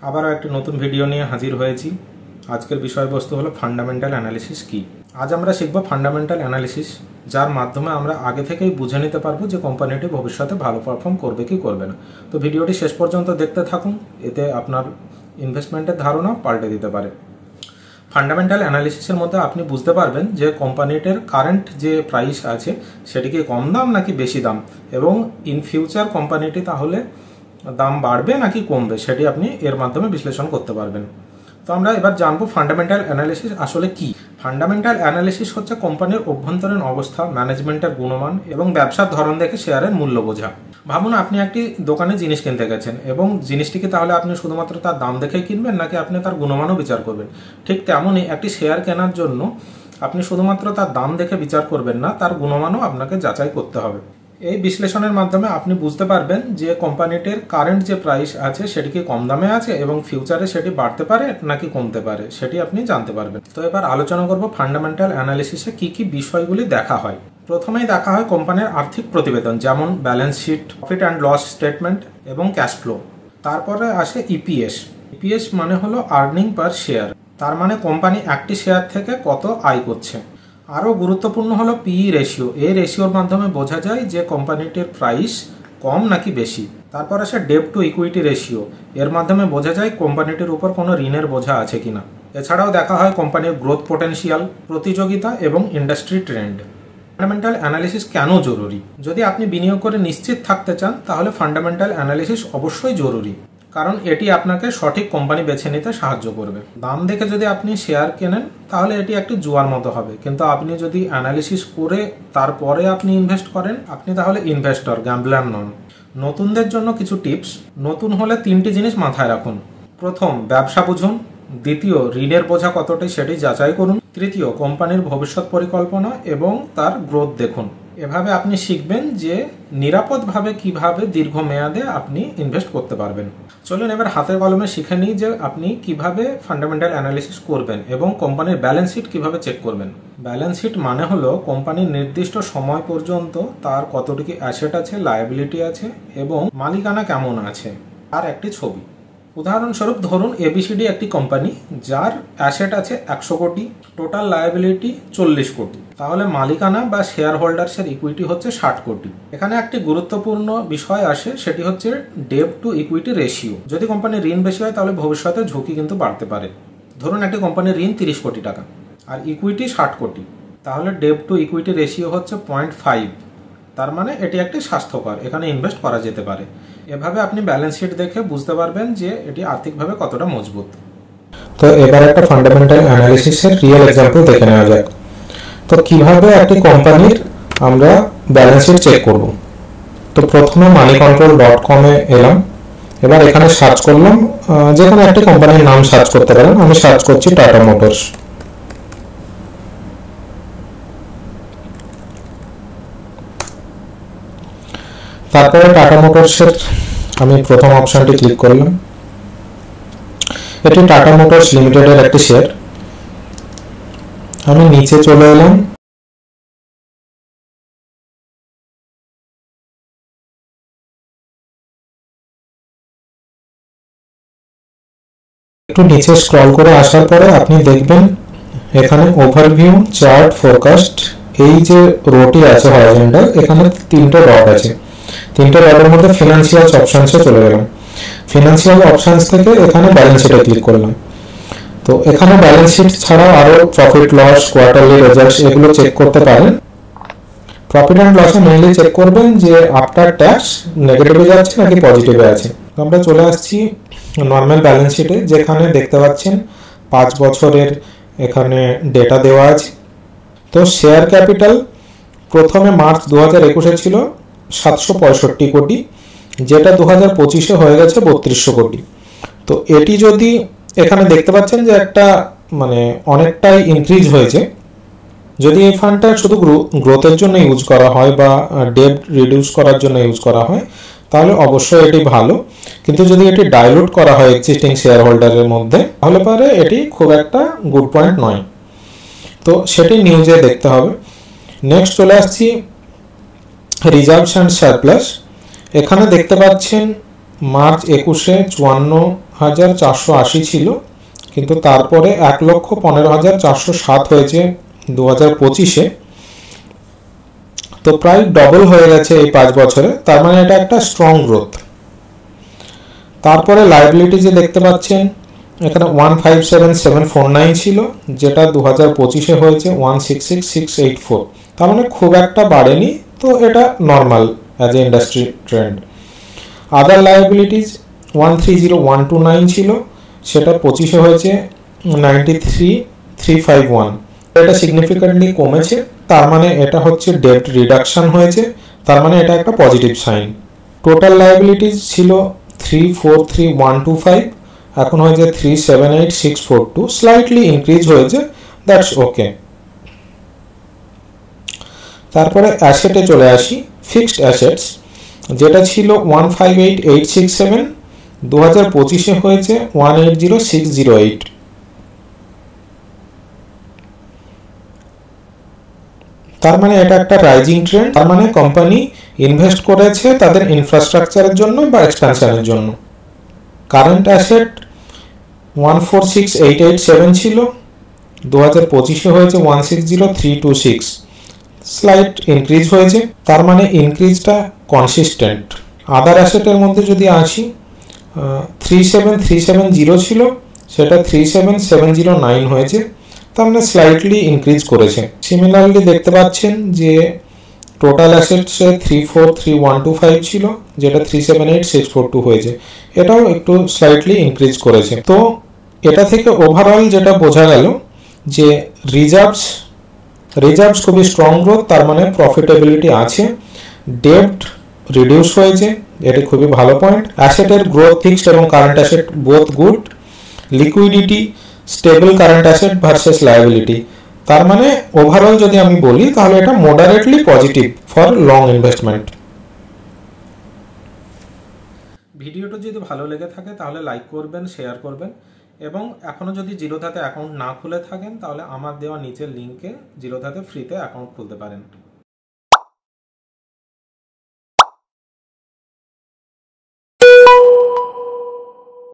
আবারও একটি নতুন ভিডিও নিয়ে হাজির হয়েছি। আজকের বিষয়বস্তু হলো ফান্ডামেন্টাল অ্যানালিসিস কি। আজ আমরা শিখব ফান্ডামেন্টাল অ্যানালিসিস, যার মাধ্যমে আমরা আগে থেকেই বুঝে নিতে পারবো যে কোম্পানিটি ভবিষ্যতে ভালো পারফর্ম করবে কি করবে না। তো ভিডিওটি শেষ পর্যন্ত দেখতে থাকুন, এতে আপনার ইনভেস্টমেন্টের ধারণা পাল্টে দিতে পারে। ফান্ডামেন্টাল অ্যানালিসিসের মধ্যে আপনি বুঝতে পারবেন যে কোম্পানিটির কারেন্ট যে প্রাইস আছে সেটি কি কম দাম নাকি বেশি দাম, এবং ইন ফিউচার কোম্পানিটি তাহলে দাম বাড়বে নাকি কমবে সেটি আপনি এর মাধ্যমে বিশ্লেষণ করতে পারবেন। তো আমরা এবার জানবো ফান্ডামেন্টাল অ্যানালিসিস আসলে কি। ফান্ডামেন্টাল অ্যানালিসিস হচ্ছে কোম্পানির অভ্যন্তরীণ অবস্থা, ম্যানেজমেন্টের গুণমান এবং ব্যবসার ধরন দেখে শেয়ারের মূল্য বোঝা। ভাবুন আপনি একটি দোকানে জিনিস কিনতে গেছেন এবং জিনিসটিকে তাহলে আপনি শুধুমাত্র তার দাম দেখেই কিনবেন নাকি আপনি তার গুণমানও বিচার করবেন। ঠিক তেমনই একটি শেয়ার কেনার জন্য আপনি শুধুমাত্র তার দাম দেখে বিচার করবেন না, তার গুণমানও আপনাকে যাচাই করতে হবে। এই বিশ্লেষণের মাধ্যমে আপনি বুঝতে পারবেন যে কোম্পানিটির কারেন্ট যে প্রাইস আছে সেটি কি কম দামে আছে এবং ফিউচারে সেটি বাড়তে পারে নাকি কমতে পারে সেটি আপনি জানতে পারবেন। তো এবার আলোচনা করব ফান্ডামেন্টাল অ্যানালিসিসে কি কি বিষয়গুলি দেখা হয়। প্রথমেই দেখা হয় কোম্পানির আর্থিক প্রতিবেদন, যেমন balance sheet, profit and loss statement এবং ক্যাশ ফ্লো। তারপরে আসে ইপিএস। ইপিএস মানে হলো আর্নিং পার শেয়ার, তার মানে কোম্পানি একটি শেয়ার থেকে কত আয় করছে। আরও গুরুত্বপূর্ণ হলো পিই রেশিও। এই রেশিওর মাধ্যমে বোঝা যায় যে কোম্পানিটির প্রাইস কম নাকি বেশি। তারপর আসে ডেট টু ইকুইটি রেশিও। এর মাধ্যমে বোঝা যায় কোম্পানিটির উপর কোনো ঋণের বোঝা আছে কিনা। এছাড়াও দেখা হয় কোম্পানির গ্রোথ পোটেনশিয়াল, প্রতিযোগিতা এবং ইন্ডাস্ট্রি ট্রেন্ড। ফান্ডামেন্টাল অ্যানালিসিস কেন জরুরি? যদি আপনি বিনিয়োগ করে নিশ্চিত থাকতে চান তাহলে ফান্ডামেন্টাল অ্যানালিসিস অবশ্যই জরুরি, কারণ এটি আপনাকে সঠিক কোম্পানি বেছে নিতে সাহায্য করবে। দাম দেখে যদি আপনি শেয়ার কেনেন তাহলে এটি একটি জুয়ার মতো হবে, কিন্তু আপনি যদি অ্যানালিসিস করে তারপরে আপনি ইনভেস্ট করেন আপনি তাহলে ইনভেস্টর, গ্যাম্বলার নন। নতুনদের জন্য কিছু টিপস। নতুন হলে 3টি জিনিস মাথায় রাখুন। প্রথম, ব্যবসা বুঝুন। দ্বিতীয়, ঋণের বোঝা কতটি সেটি যাচাই করুন। তৃতীয়, কোম্পানির ভবিষ্যৎ পরিকল্পনা এবং তার গ্রোথ দেখুন। এভাবে আপনি শিখবেন যে নিরাপদভাবে কিভাবে দীর্ঘমেয়াদে আপনি ইনভেস্ট করতে পারবেন। চলুন এবার হাতে কলমে শিখে নিই যে আপনি কিভাবে ফান্ডামেন্টাল অ্যানালিসিস করবেন এবং কোম্পানির ব্যালেন্স শিট কিভাবে চেক করবেন। ব্যালেন্স শিট মানে হলো কোম্পানির নির্দিষ্ট সময় পর্যন্ত তার কতটুকু অ্যাসেট আছে, লায়াবিলিটি আছে এবং মালিকানা কেমন আছে আর একটি ছবি। উদাহরণস্বরূপ ধরুন এবিসিডি একটি কোম্পানি যার অ্যাসেট আছে 100 কোটি, টোটাল লায়াবিলিটি 40 কোটি, তাহলে মালিকানা বা শেয়ার হোল্ডার্সের ইকুইটি হচ্ছে 60 কোটি। এখানে একটি গুরুত্বপূর্ণ বিষয় আসে, সেটি হচ্ছে ডেট টু ইকুইটি রেশিও। যদি কোম্পানির ঋণ বেশি হয় তাহলে ভবিষ্যতে ঝুঁকি কিন্তু বাড়তে পারে। ধরুন একটি কোম্পানির ঋণ 30 কোটি টাকা আর ইকুইটি 60 কোটি, তাহলে ডেট টু ইকুইটি রেশিও হচ্ছে 0.5। তার মানে এটি একটি স্বাস্থ্যকর, এখানে ইনভেস্ট করা যেতে পারে। এভাবে আপনি ব্যালেন্স শিট দেখে বুঝতে পারবেন যে এটি আর্থিকভাবে কতটা মজবুত। তো এবার একটা ফান্ডামেন্টাল অ্যানালিসিসের রিয়েল এক্সাম্পল দেখে নেওয়া যাক। তো কিভাবে একটি কোম্পানির আমরা ব্যালেন্স শিট চেক করব। তো প্রথমে moneycontrol.com এ এলাম। এবার এখানে সার্চ করলাম, যে কোনো একটি কোম্পানির নাম সার্চ করতে পারেন। আমি সার্চ করছি টাটা মোটরস। তারপরে টাটা মোটরসের আমি প্রথম অপশনটি ক্লিক করলাম। এটি টাটা মোটরস লিমিটেডের একটি শেয়ার। আমি নিচে চলে এলাম। একটু নিচে স্ক্রল করে আসার পরে আপনি দেখবেন এখানে ওভারভিউ, চার্ট, ফোরকাস্ট, এই যে রোটি আছে হরাইজন্টাল, এখানে 3টে ডট আছে। 3টে ডটের মধ্যে ফিনান্সিয়ালস অপশনসে চলে গেলাম। ফিনান্সিয়াল অপশনস থেকে এখানে ব্যালেন্স শিটে ক্লিক করলাম। তো এখানে ব্যালেন্স শিট ছাড়াও আরো প্রফিট লস, কোয়ার্টারলি রেজাল্টস এগুলো চেক করতে পারেন। প্রফিট অ্যান্ড লসে মেইনলি চেক করবেন যে আফটার ট্যাক্স নেগেটিভে যাচ্ছে নাকি পজিটিভে আছে। আমরা চলে আসছি নর্মাল ব্যালেন্স শিটে, যেখানে দেখতে পাচ্ছেন 5 বছরের এখানে ডেটা দেওয়া আছে। তো শেয়ার ক্যাপিটাল প্রথমে মার্চ 2021 ছিল 765 কোটি, যেটা 2025 হয়ে গেছে 3200 কোটি। তো এটি যদি এখানে দেখতে পাচ্ছেন যে একটা মানে অনেকটাই ইনক্রিজ হয়েছে। যদি এই ফান্ডটা শুধু গ্রোথের জন্য ইউজ করা হয় বা ডেট রিডিউস করার জন্য ইউজ করা হয় তাহলে অবশ্যই এটি ভালো, কিন্তু যদি এটি ডাইলুট করা হয় এক্সিস্টিং শেয়ার হোল্ডারের মধ্যে তাহলে পরে এটি খুব একটা গুড পয়েন্ট নয়। তো সেটি নিউজে দেখতে হবে। নেক্সট চলে আসছি রিজার্ভস অ্যান্ড সারপ্লাস। এখানে দেখতে পাচ্ছেন মার্চ 21-এ 54,480 ছিল, কিন্তু তারপরে 1,15,407 হয়েছে 2025-এ। তো প্রায় ডবল হয়ে গেছে এই 5 বছরে, তার মানে এটা একটা স্ট্রং গ্রোথ। তারপরে লাইবিলিটি যে দেখতে পাচ্ছেন এখানে 157,749 ছিল, যেটা 2025-এ হয়েছে 166,684, তার মানে খুব একটা বাড়েনি, তো এটা normal as a industry trend. Other liabilities 130,129 ছিল, সেটা 25-এ হয়েছে 93,351, এটা সিগনিফিক্যান্টলি কমেছে, তার মানে এটা হচ্ছে ডেট রিডাকশন হয়েছে, তার মানে এটা একটা পজিটিভ সাইন। টোটাল লাইবিলিটিজ ছিল 343,125, এখন হয়েছে 378,642, স্লাইটলি ইনক্রিজ হয়েছে, দ্যাটস ওকে। তারপরে অ্যাসেটে চলে আসি। ফিক্সড অ্যাসেটস যেটা ছিল 158,867, 2025-এ হয়েছে 180,608। তার মানে এটা একটা রাইজিং ট্রেন্ড, তার মানে কোম্পানি ইনভেস্ট করেছে তাদের ইনফ্রাস্ট্রাকচারের জন্য বা এক্সপ্যানশনের জন্য। কারেন্ট অ্যাসেট 146,887 ছিল, 2025-এ হয়েছে 160,326, স্লাইট ইনক্রিজ হয়েছে, তার মানে ইনক্রিজটা কনসিস্টেন্ট। আদার অ্যাসেটের মধ্যে যদি আসি, 37,370 ছিল, সেটা 37,709 হয়েছে, তার মানে স্লাইটলি ইনক্রিজ করেছে। সিমিলারলি দেখতে পাচ্ছেন যে টোটাল অ্যাসেটসে 34,3125 ছিল, যেটা 37,8,642 হয়েছে, এটাও একটু স্লাইটলি ইনক্রিজ করেছে। তো এটা থেকে ওভারঅল যেটা বোঝা গেল যে রিজার্ভস খুবই স্ট্রং গ্রোথ, তার মানে প্রফিটেবিলিটি আছে। ডেট রিডিউস হয়েছে, এটা খুবই ভালো পয়েন্ট। অ্যাসেটের গ্রোথ ফিক্সড এবং current asset both good. Liquidity stable current asset versus liability, তার মানে ওভারঅল যদি আমি বলি তাহলে এটা moderately positive for long investment. ভিডিওটা যদি ভালো লেগে থাকে তাহলে লাইক করবেন, শেয়ার করবেন, এবং এখনও যদি জিরোধাতে অ্যাকাউন্ট না খুলে থাকেন তাহলে আমার দেওয়া নিচের লিঙ্কে জিরোধাতে ফ্রিতে অ্যাকাউন্ট খুলতে পারেন।